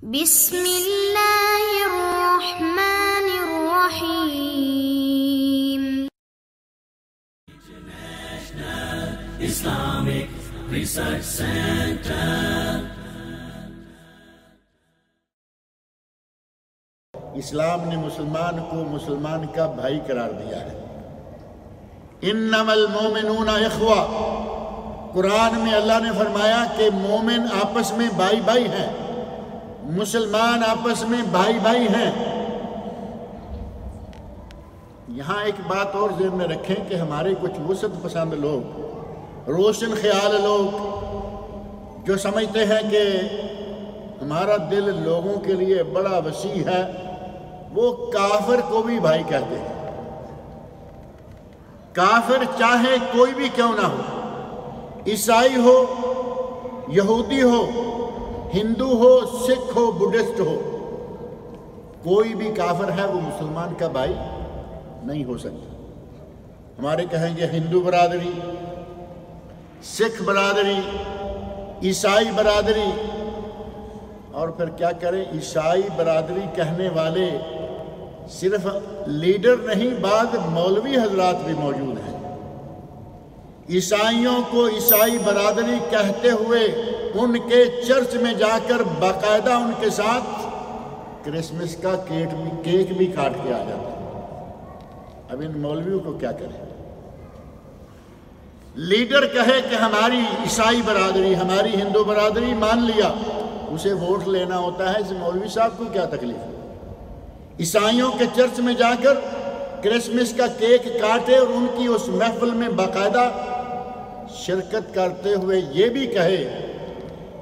بسم اللہ الرحمن الرحیم۔ Islamic Research Center۔ اسلام نے مسلمان کو مسلمان کا بھائی قرار دیا ہے۔ انما المومنون اخوہ، قرآن میں اللہ نے فرمایا کہ مومن آپس میں بھائی بھائی ہیں، مسلمان آپس میں بھائی بھائی ہیں۔ یہاں ایک بات اور ذہن میں رکھیں کہ ہمارے کچھ وسعت پسند لوگ، روشن خیال لوگ جو سمجھتے ہیں کہ ہمارا دل لوگوں کے لیے بڑا وسیع ہے، وہ کافر کو بھی بھائی کہتے ہیں۔ کافر چاہے کوئی بھی کیوں نہ ہو، عیسائی ہو، یہودی ہو، ہندو ہو، سکھ ہو، بدھسٹ ہو، کوئی بھی کافر ہے وہ مسلمان کا بھائی نہیں ہو سکتا۔ ہمارے کہیں گے ہندو برادری، سکھ برادری، عیسائی برادری، اور پھر کیا کریں، عیسائی برادری کہنے والے صرف لیڈر نہیں، بعض مولوی حضرات بھی موجود ہیں۔ عیسائیوں کو عیسائی برادری کہتے ہوئے ان کے چرچ میں جا کر باقاعدہ ان کے ساتھ کرسمس کا کیک بھی کاٹ کے آ جاتا ہے۔ اب ان مولویوں کو کیا کریں؟ لیڈر کہے کہ ہماری عیسائی برادری، ہماری ہندو برادری مان لیا، اسے ووٹ لینا ہوتا ہے، اس مولوی صاحب کو کیا تکلیف ہے؟ عیسائیوں کے چرچ میں جا کر کرسمس کا کیک کاٹے اور ان کی اس محفل میں باقاعدہ شرکت کرتے ہوئے یہ بھی کہے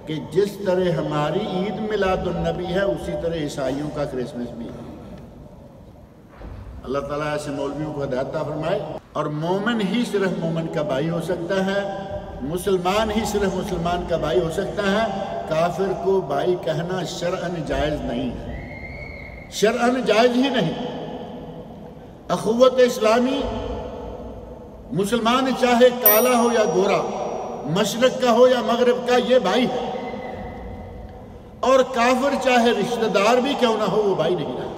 کہ جس طرح ہماری عید میلاد النبی ہے اسی طرح عیسائیوں کا کرسمس بھی ہے۔ اللہ تعالیٰ ایسے مولویوں کو ہدایت عطا فرمائے۔ اور مومن ہی صرف مومن کا بھائی ہو سکتا ہے، مسلمان ہی صرف مسلمان کا بھائی ہو سکتا ہے۔ کافر کو بھائی کہنا شرعاً جائز نہیں ہے، شرعاً جائز ہی نہیں۔ اخوت اسلامی، مسلمان چاہے کالا ہو یا گورا، مشرق کا ہو یا مغرب کا، یہ بھائی ہے، اور کافر چاہے رشتہ دار بھی کیوں نہ ہو وہ بھائی نہیں رہا۔